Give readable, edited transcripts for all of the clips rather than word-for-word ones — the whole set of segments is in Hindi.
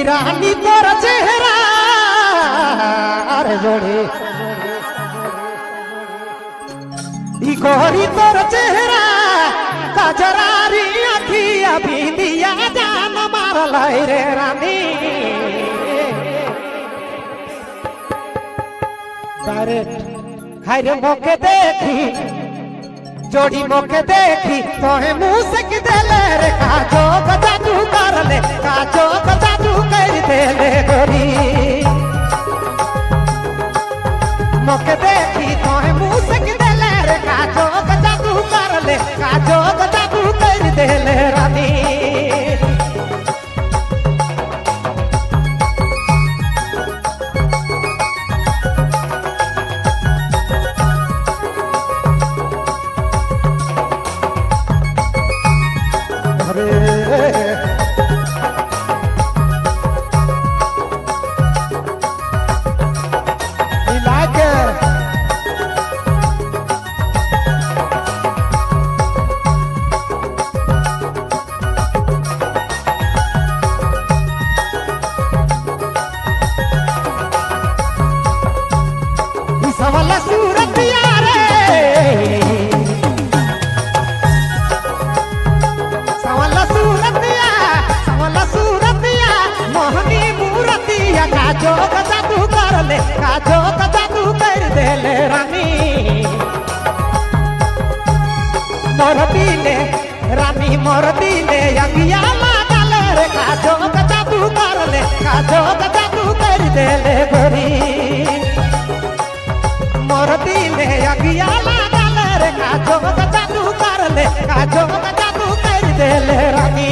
रानी तोर चेहरा अरे जोड़ी गोरी तोर चेहरा कजरारी अखिया बिंदिया जान मार लाई रे रानी डायरेक्ट हाय रे मौके देखी जोड़ी मौके देखी तोहे मुंह से कि देले रे काजो जादू कर ले काजो जादू कर देले गोरी मौके देखी तोहे मुंह से कि देले रे काजो जादू कर ले काजो जादू कर देले रानी सवाला सूरतिया रे सवाला सूरतिया मोहनी मूरतिया काजो जादू कर ले काजो जादू कर देले रानी मोर दिले रानी मोर दिले अंगिया लागल रे काजो जादू कर ले काजो जादू कर देले गोरी मोर दिले अगिया लागल रे काजो जादू कर ले काजो जादू कर देले रानी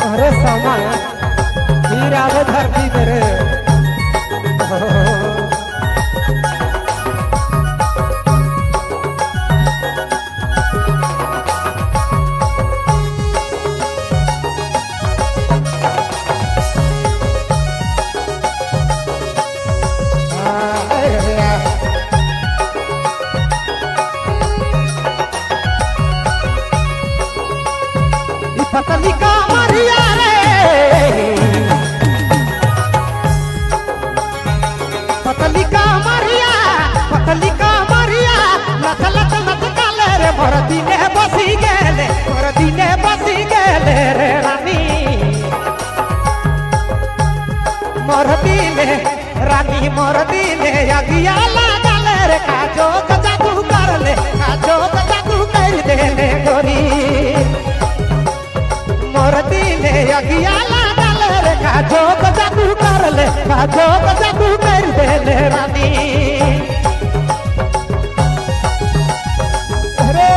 अरे समय हीरा रे धरती मेरे पतली का मरिया रे पतली का मरिया लख लख लख काले रे मोर दिने बसी गेले रे रानी मोर दिने रानी मोर दिने अगिया लागल रे काजो जादू कर ले काजो जादू कर देले गोरी मोर दिले अगिया लागल रे काजो जादू कर ले काजो जादू कर देले रानी अरे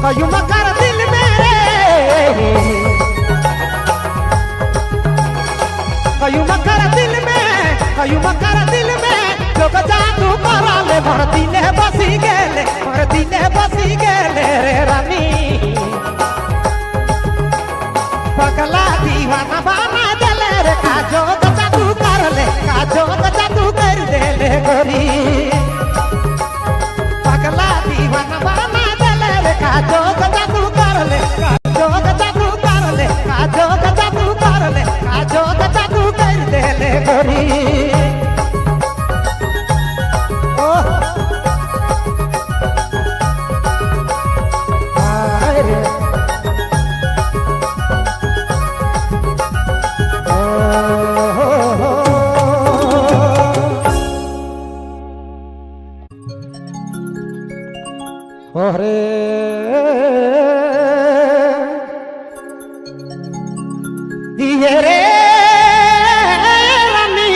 कयूं मकर दिल मेरे कयूं मकर दिल में जो जादू करा ले मोर दिने बसी गेले रे रानी पगला दीवाना बना देले रे काजो जादू कर ले काजो जादू कर देले गोरी पगला दीवाना बना देले रे काजो जादू कर ले काजो जादू कर ले काजो जादू कर ले काजो जादू कर देले गोरी अरे ये रे रानी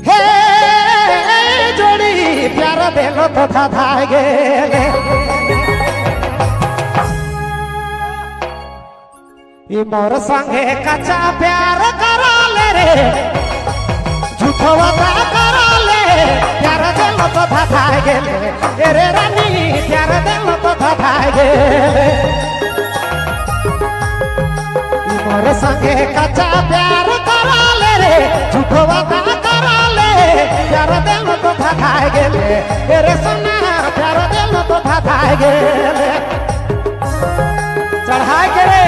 हे जोड़ी प्यार बेलो तो था गेले ई मोर संगे कच्चा प्यार करा ले रे झूठो वादा करा ले प्यार दिल तो धधाए गेले ए रे रानी प्यार दिल तो धधाए गेले ई मोर संगे कच्चा प्यार करा ले रे झूठो वादा करा ले प्यार दिल तो धधाए गेले ए रे सोना प्यार दिल तो धधाए गेले चढ़ाए के रे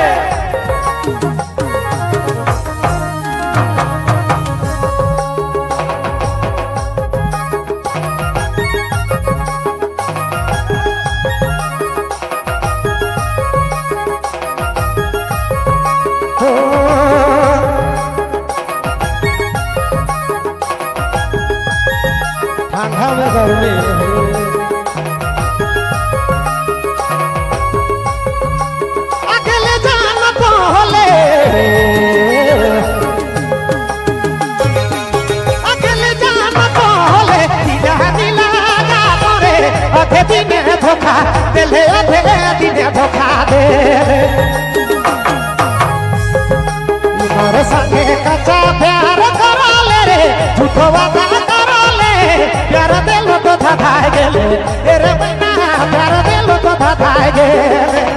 ठंडा में गर्मी अकेले जान बोले अकेले जान बोले दिला दिला रे अधे दिन धोखा दिले अधे दिन धोखा दे मोर संगे कच्चा प्यार करा ले रे झूठो वादा करा ले प्यार दिल तो धधाए गेले ए रे मैना प्यार दिल तो धधाए गेले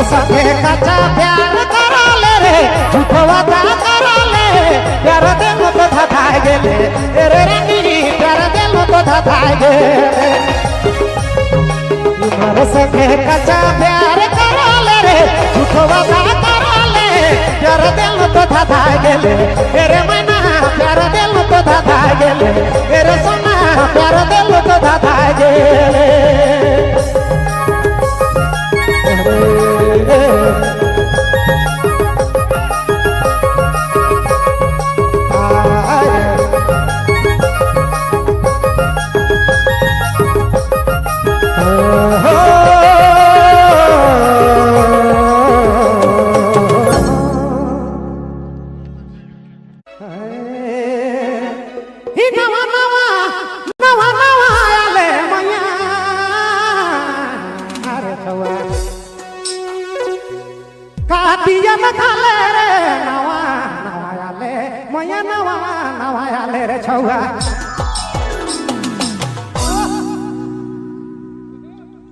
संगे कच्चा प्यार करा ले रे झूठो वादा करा ले प्यार दिल तो धधाए गेले ए रे रानी प्यार दिल तो धधाए गेले मोर संगे कच्चा प्यार करा ले रे झूठो वादा करा ले प्यार दिल तो धधाए गेले ए रे मैना प्यार दिल तो धधाए गेले ए रे सोना प्यार दिल तो धधाए गेले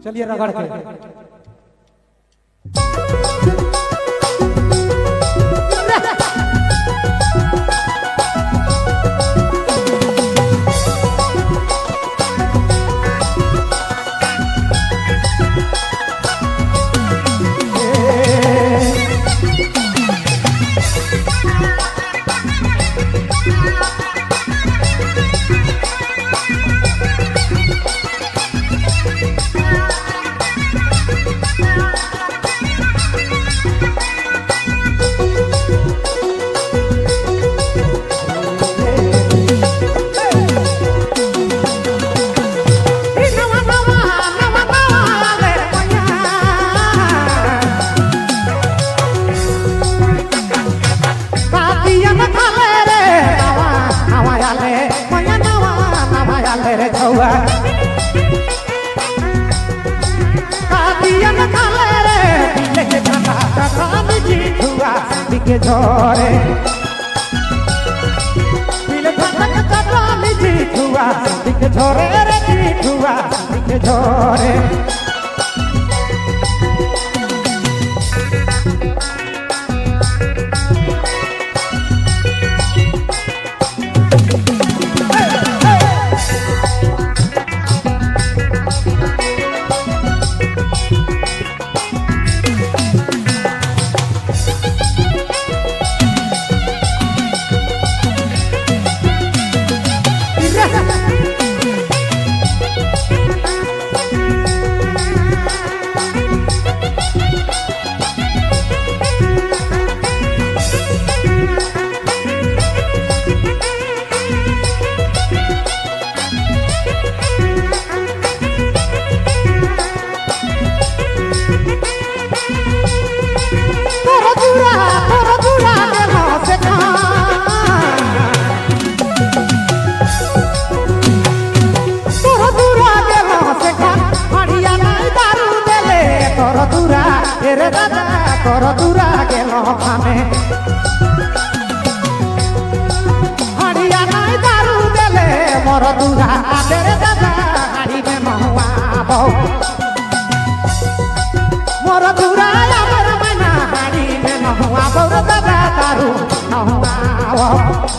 चलिए रगड़ के के झोरे पीले धनक चटाली जी ठुआ दिख झोरे रे जी ठुआ दिख झोरे रे दादा कर दूरा गेल खाने हड़िया नहीं दारू देले मोर दूरा रे दादा हाड़ी में महुआ बहु मोर दूरा मोर मना हाड़ी में महुआ बहु दादा दारू महुआ बहु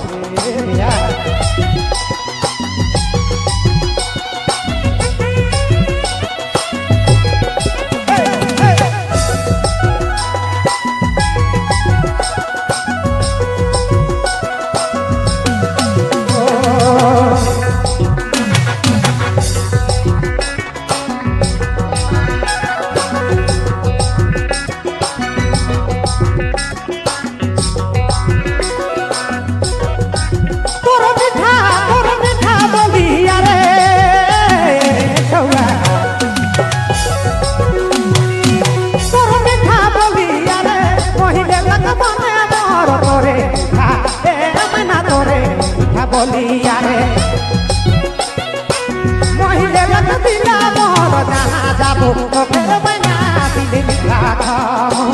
बोलिया रे महिले लग दिला मोर जहाँ जाबो तो फिर बना दिल राखो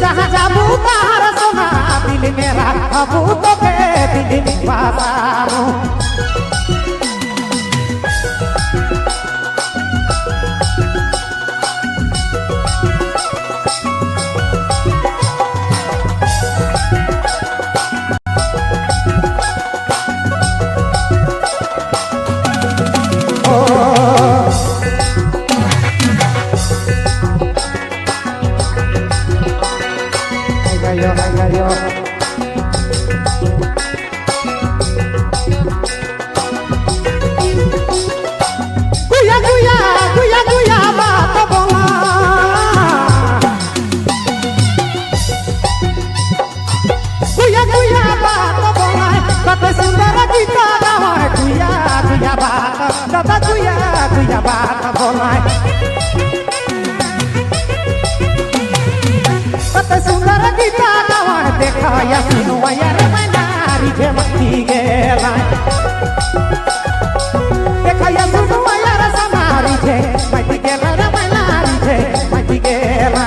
जहाँ जाबो तार सोना दिल में राखबो तो फिर दिल बासाबो दादा गुया बात बोलाय कत सुंदर गीता गावन देखा या सुनुआ यार मनारी जे मती गेला देखा या सुनुआ यार समारी जे मती गेला रे मनारी जे मती गेला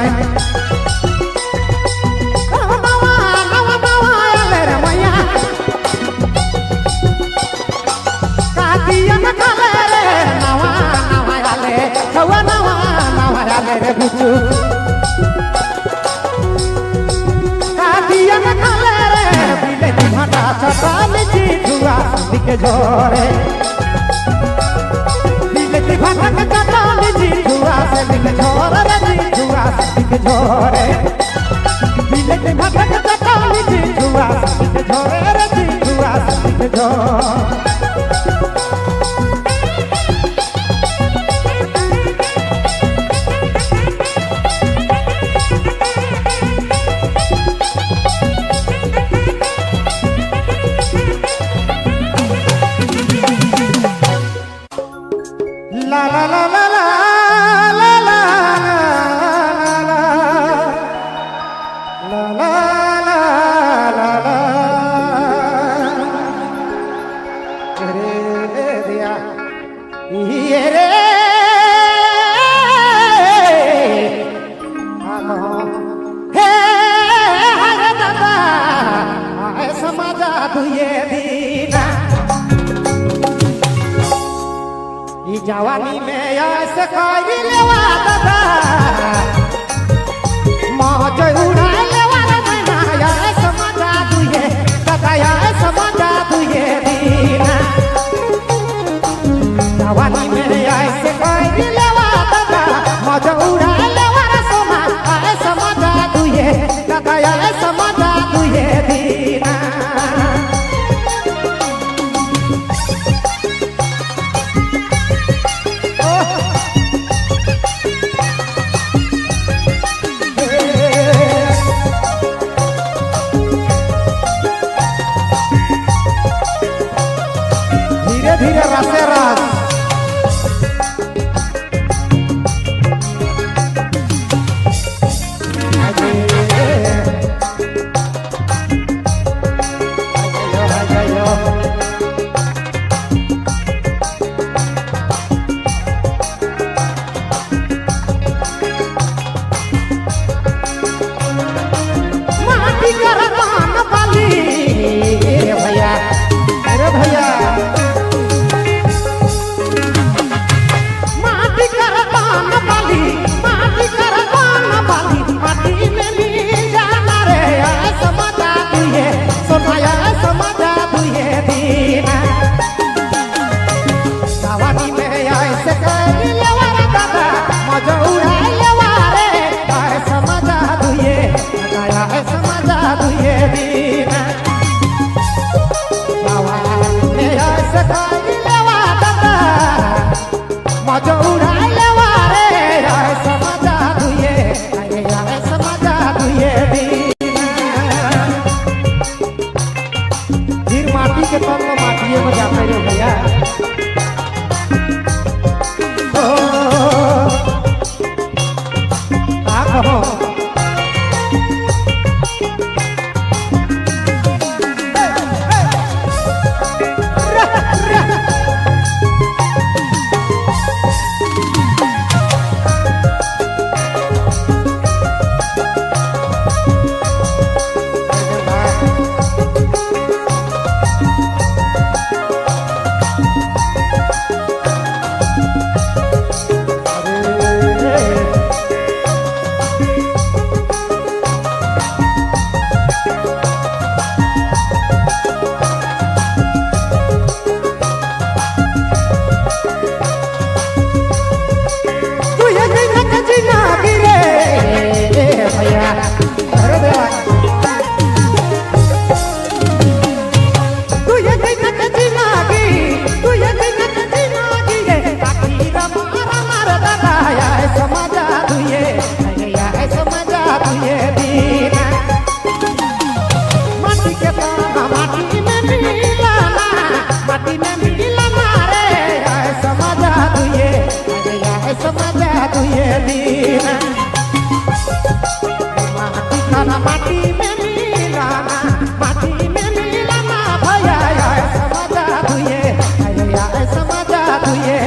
बुचू कादिया न खाले रे बिले भाटा छपाल जी धुआ दिखे जोरे बिले भाटा के छपाल जी धुआ से दिखे जोरे रे जी धुआ से दिखे जोरे बिले भाटा के छपाल जी धुआ से दिखे जोरे रे जी धुआ से दिखे जोरे la la la la la la la हो माटी में मिलाना माटी में मिलाना भैया समझा तुझे भैया समझा तुझे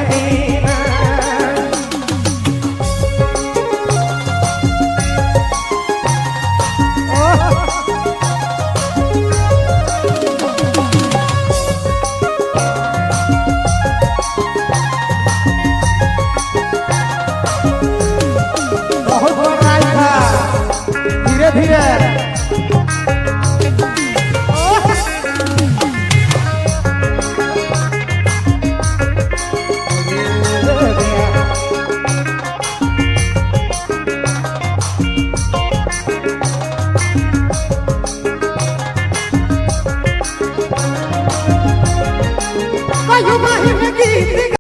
बहुत बड़ा था धीरे धीरे